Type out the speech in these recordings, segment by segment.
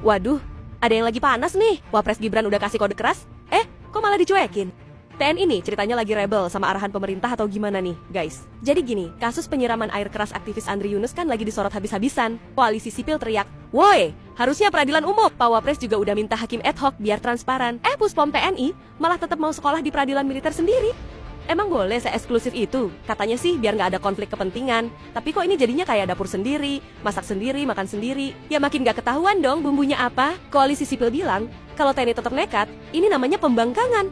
Waduh, ada yang lagi panas nih. Wapres Gibran udah kasih kode keras. Kok malah dicuekin? TNI nih ceritanya lagi rebel sama arahan pemerintah atau gimana nih, guys? Jadi gini, kasus penyiraman air keras aktivis Andri Yunus kan lagi disorot habis-habisan. Koalisi sipil teriak, "Woi, harusnya peradilan umum." Pak Wapres juga udah minta hakim ad hoc biar transparan. Puspom TNI malah tetap mau sekolah di peradilan militer sendiri. Emang boleh se-eksklusif itu? Katanya sih biar nggak ada konflik kepentingan. Tapi kok ini jadinya kayak dapur sendiri, masak sendiri, makan sendiri. Ya makin nggak ketahuan dong bumbunya apa. Koalisi sipil bilang, kalau TNI tetap nekat, ini namanya pembangkangan.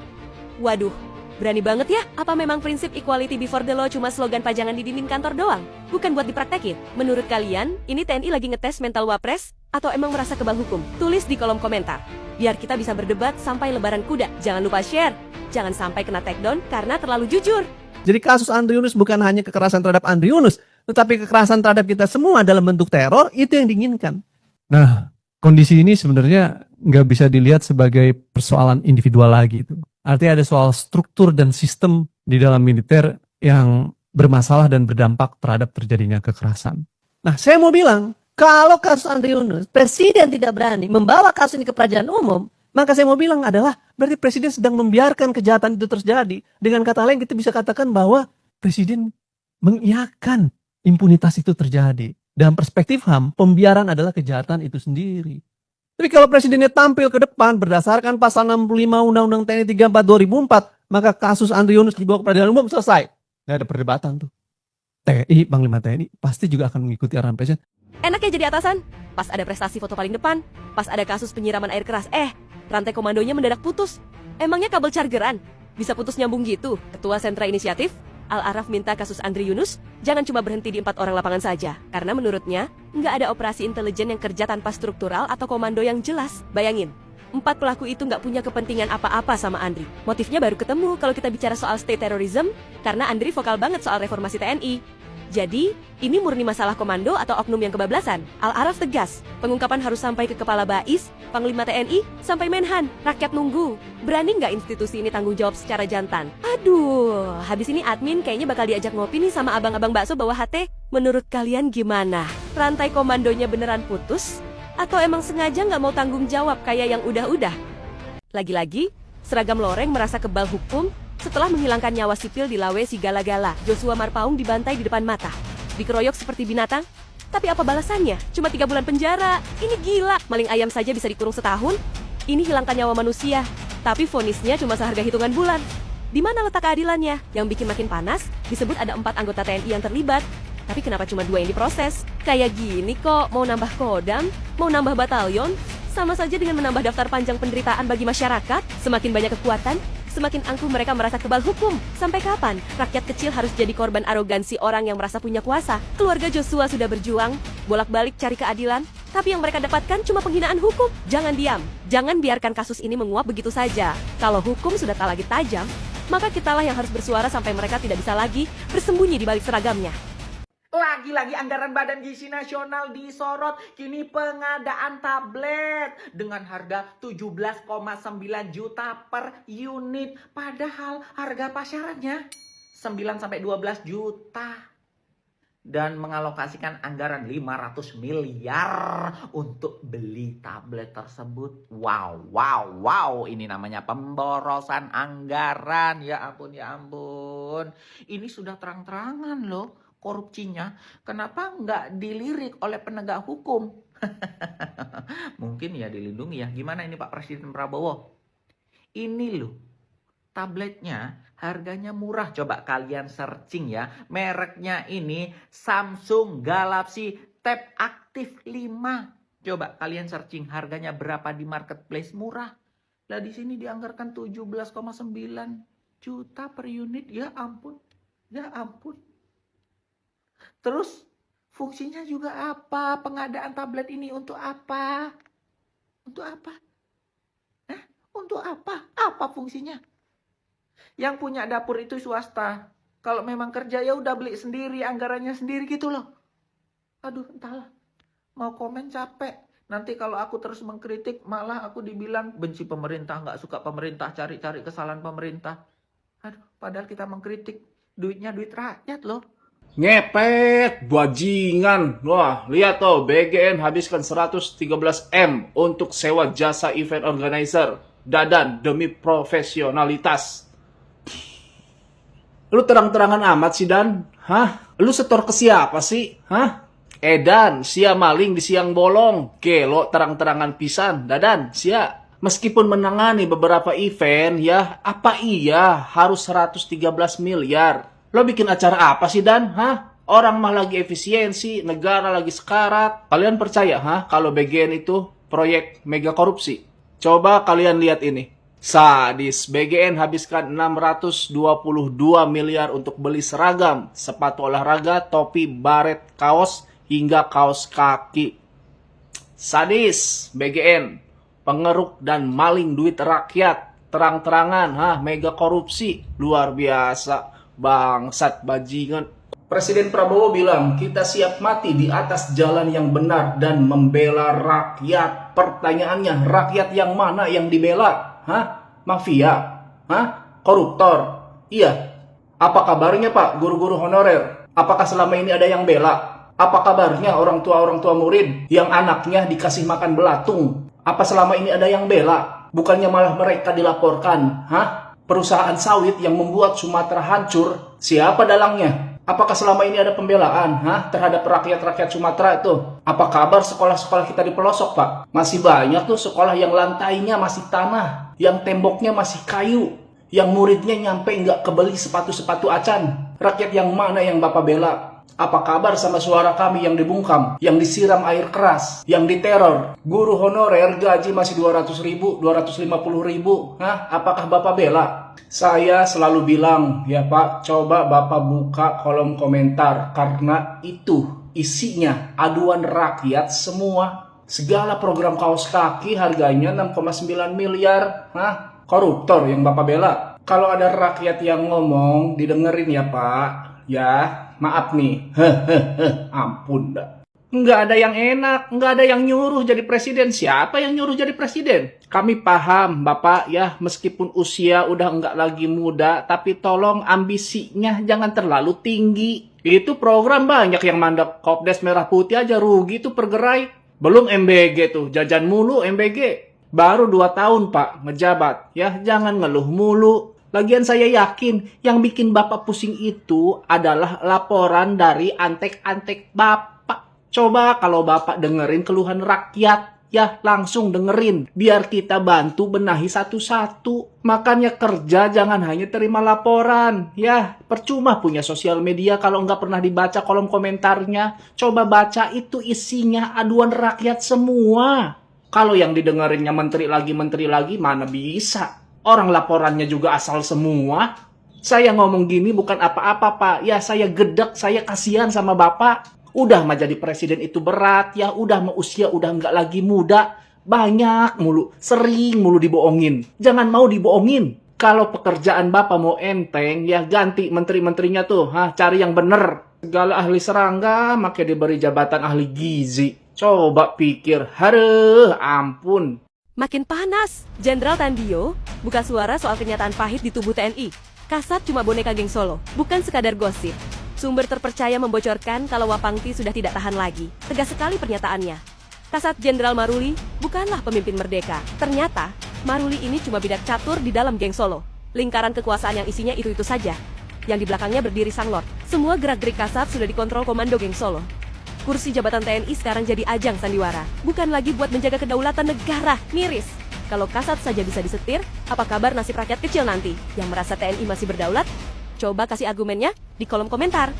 Waduh, berani banget ya? Apa memang prinsip equality before the law cuma slogan pajangan di dinding kantor doang? Bukan buat dipraktekin? Menurut kalian, ini TNI lagi ngetes mental Wapres? Atau emang merasa kebal hukum? Tulis di kolom komentar. Biar kita bisa berdebat sampai lebaran kuda. Jangan lupa share. Jangan sampai kena takedown karena terlalu jujur. Jadi kasus Andri Yunus bukan hanya kekerasan terhadap Andri Yunus, tetapi kekerasan terhadap kita semua dalam bentuk teror, itu yang diinginkan. Nah, kondisi ini sebenarnya nggak bisa dilihat sebagai persoalan individual lagi itu. Artinya ada soal struktur dan sistem di dalam militer yang bermasalah dan berdampak terhadap terjadinya kekerasan. Nah, saya mau bilang, kalau kasus Andri Yunus, presiden tidak berani membawa kasus ini ke peradilan umum, maka saya mau bilang adalah berarti presiden sedang membiarkan kejahatan itu terjadi. Dengan kata lain kita bisa katakan bahwa presiden mengiyakan impunitas itu terjadi. Dalam perspektif HAM, pembiaran adalah kejahatan itu sendiri. Tapi kalau presidennya tampil ke depan berdasarkan pasal 65 Undang-Undang TNI 34 2004, maka kasus Andri Yunus dibawa ke peradilan umum, selesai. Nggak ada perdebatan tuh. TNI, Panglima TNI pasti juga akan mengikuti arahan presiden. Enaknya jadi atasan, pas ada prestasi foto paling depan, pas ada kasus penyiraman air keras, rantai komandonya mendadak putus. Emangnya kabel chargeran? Bisa putus nyambung gitu? Ketua Sentra Inisiatif, Al-Araf minta kasus Andri Yunus jangan cuma berhenti di 4 orang lapangan saja. Karena menurutnya, nggak ada operasi intelijen yang kerja tanpa struktural atau komando yang jelas. Bayangin, 4 pelaku itu nggak punya kepentingan apa-apa sama Andri. Motifnya baru ketemu kalau kita bicara soal state terrorism, karena Andri vokal banget soal reformasi TNI. Jadi, ini murni masalah komando atau oknum yang kebablasan. Al-Araf tegas, pengungkapan harus sampai ke Kepala Bais, Panglima TNI, sampai Menhan. Rakyat nunggu. Berani nggak institusi ini tanggung jawab secara jantan? Aduh, habis ini admin kayaknya bakal diajak ngopi nih sama abang-abang bakso bawah HT. Menurut kalian gimana? Rantai komandonya beneran putus? Atau emang sengaja nggak mau tanggung jawab kayak yang udah-udah? Lagi-lagi, seragam loreng merasa kebal hukum setelah menghilangkan nyawa sipil di Lawe Sigala-gala. Joshua Marpaung dibantai di depan mata, dikeroyok seperti binatang. Tapi apa balasannya? Cuma 3 bulan penjara. Ini gila. Maling ayam saja bisa dikurung setahun. Ini hilangkan nyawa manusia, tapi vonisnya cuma seharga hitungan bulan. Di mana letak keadilannya? Yang bikin makin panas, disebut ada 4 anggota TNI yang terlibat. Tapi kenapa cuma 2 yang diproses? Kayak gini kok, mau nambah kodam, mau nambah batalion, sama saja dengan menambah daftar panjang penderitaan bagi masyarakat. Semakin banyak kekuatan, semakin angkuh mereka merasa kebal hukum. Sampai kapan rakyat kecil harus jadi korban arogansi orang yang merasa punya kuasa? Keluarga Joshua sudah berjuang, bolak-balik cari keadilan, tapi yang mereka dapatkan cuma penghinaan hukum. Jangan diam, jangan biarkan kasus ini menguap begitu saja. Kalau hukum sudah tak lagi tajam, maka kitalah yang harus bersuara sampai mereka tidak bisa lagi bersembunyi di balik seragamnya. Lagi-lagi anggaran Badan Gizi Nasional disorot. Kini pengadaan tablet dengan harga 17,9 juta per unit. Padahal harga pasarannya 9-12 juta. Dan mengalokasikan anggaran 500 miliar untuk beli tablet tersebut. Wow. Ini namanya pemborosan anggaran. Ya ampun. Ini sudah terang-terangan loh korupsinya. Kenapa nggak dilirik oleh penegak hukum? Mungkin ya dilindungi ya. Gimana ini Pak Presiden Prabowo? Ini loh, tabletnya harganya murah. Coba kalian searching ya. Mereknya ini Samsung Galaxy Tab Active 5. Coba kalian searching harganya berapa di marketplace, murah. Lah di sini dianggarkan 17,9 juta per unit. Ya ampun. Terus fungsinya juga apa? Pengadaan tablet ini untuk apa? Untuk apa? Untuk apa? Apa fungsinya? Yang punya dapur itu swasta. Kalau memang kerja ya udah beli sendiri, anggarannya sendiri gitu loh. Aduh, entahlah. Mau komen capek. Nanti kalau aku terus mengkritik, malah aku dibilang benci pemerintah, nggak suka pemerintah, cari-cari kesalahan pemerintah. Aduh, padahal kita mengkritik, duitnya duit rakyat loh. Ngepet, bajingan. Wah, lihat tuh, BGN habiskan 113 M untuk sewa jasa event organizer. Dadan demi profesionalitas. Lu terang-terangan amat sih, Dan. Hah? Lu setor ke siapa sih? Hah? Edan, sia maling di siang bolong. Gelo terang-terangan pisan. Dadan, sia. Meskipun menangani beberapa event, ya, apa iya harus 113 miliar? Lo bikin acara apa sih, Dan? Hah? Orang mah lagi efisiensi, negara lagi sekarat. Kalian percaya, kalau BGN itu proyek mega korupsi? Coba kalian lihat ini. Sadis, BGN habiskan 622 miliar untuk beli seragam, sepatu olahraga, topi, baret, kaos, hingga kaos kaki. Sadis, BGN, pengeruk dan maling duit rakyat, terang-terangan, mega korupsi, luar biasa, bangsat bajingan. Presiden Prabowo bilang, kita siap mati di atas jalan yang benar dan membela rakyat. Pertanyaannya, rakyat yang mana yang dibela? Mafia? Koruptor? Iya. Apa kabarnya Pak guru-guru honorer? Apakah selama ini ada yang bela? Apa kabarnya orang tua murid yang anaknya dikasih makan belatung? Apa selama ini ada yang bela? Bukannya malah mereka dilaporkan? Perusahaan sawit yang membuat Sumatera hancur, siapa dalangnya? Apakah selama ini ada pembelaan terhadap rakyat-rakyat Sumatera itu? Apa kabar sekolah-sekolah kita di pelosok, Pak? Masih banyak tuh sekolah yang lantainya masih tanah, yang temboknya masih kayu, yang muridnya nyampe nggak kebeli sepatu-sepatu acan. Rakyat yang mana yang Bapak bela? Apa kabar sama suara kami yang dibungkam, yang disiram air keras, yang diteror? Guru honorer gaji masih 200 ribu, 250 ribu. Apakah Bapak bela? Saya selalu bilang, ya Pak, coba Bapak buka kolom komentar. Karena itu isinya aduan rakyat semua. Segala program kaos kaki harganya 6,9 miliar. Koruptor yang Bapak bela. Kalau ada rakyat yang ngomong, didengerin ya Pak. Ya, maaf nih. Ampun dah. Nggak ada yang enak, nggak ada yang nyuruh jadi presiden. Siapa yang nyuruh jadi presiden? Kami paham, Bapak, ya, meskipun usia udah nggak lagi muda, tapi tolong ambisinya jangan terlalu tinggi. Itu program banyak yang mandek. Kopdes merah putih aja rugi tuh pergerai. Belum MBG tuh, jajan mulu MBG. Baru 2 tahun, Pak, ngejabat. Ya, jangan ngeluh mulu. Lagian saya yakin yang bikin Bapak pusing itu adalah laporan dari antek-antek Bapak. Coba kalau Bapak dengerin keluhan rakyat, ya langsung dengerin. Biar kita bantu benahi satu-satu. Makanya kerja jangan hanya terima laporan. Ya, percuma punya sosial media kalau nggak pernah dibaca kolom komentarnya. Coba baca itu isinya aduan rakyat semua. Kalau yang didengerinnya menteri lagi, mana bisa. Orang laporannya juga asal semua. Saya ngomong gini bukan apa-apa, Pak. Ya, saya gedek, saya kasihan sama Bapak. Udah mah jadi presiden itu berat, ya udah mah usia udah nggak lagi muda. Banyak mulu, sering mulu dibohongin. Jangan mau dibohongin. Kalau pekerjaan Bapak mau enteng, ya ganti menteri-menterinya tuh. Cari yang bener. Segala ahli serangga, makanya diberi jabatan ahli gizi. Coba pikir, haruh, ampun. Makin panas. Jenderal Tandio buka suara soal kenyataan pahit di tubuh TNI. Kasat cuma boneka geng Solo, bukan sekadar gosip. Sumber terpercaya membocorkan kalau Wapangti sudah tidak tahan lagi. Tegas sekali pernyataannya. Kasat Jenderal Maruli bukanlah pemimpin merdeka. Ternyata, Maruli ini cuma bidak catur di dalam geng Solo. Lingkaran kekuasaan yang isinya itu-itu saja. Yang di belakangnya berdiri Sang Lord. Semua gerak-gerik Kasat sudah dikontrol komando geng Solo. Kursi jabatan TNI sekarang jadi ajang sandiwara. Bukan lagi buat menjaga kedaulatan negara. Miris. Kalau Kasat saja bisa disetir, apa kabar nasib rakyat kecil nanti yang merasa TNI masih berdaulat? Coba kasih argumennya di kolom komentar.